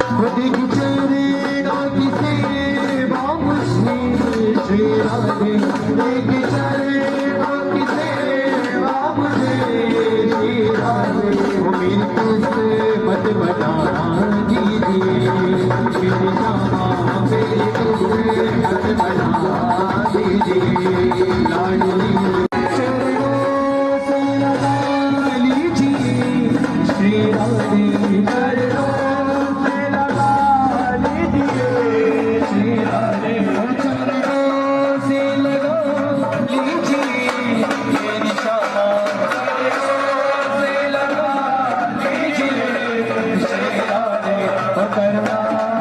खुद की चरणों की सेवा मुझे श्री राधे खुद की चरणों की सेवा मुझे श्री राधे मेरी से मत बताना दीजिए मेरी श्यामा मेरी तुझसे मत बना दीजिए लाडली चरणों से लगा लीजिए श्री राधे चरणों से लगा लीजिए श्री राधे चरणों से लगा लीजिए मेरी श्यामा से लगा लीजिए श्री राधे पकड़ना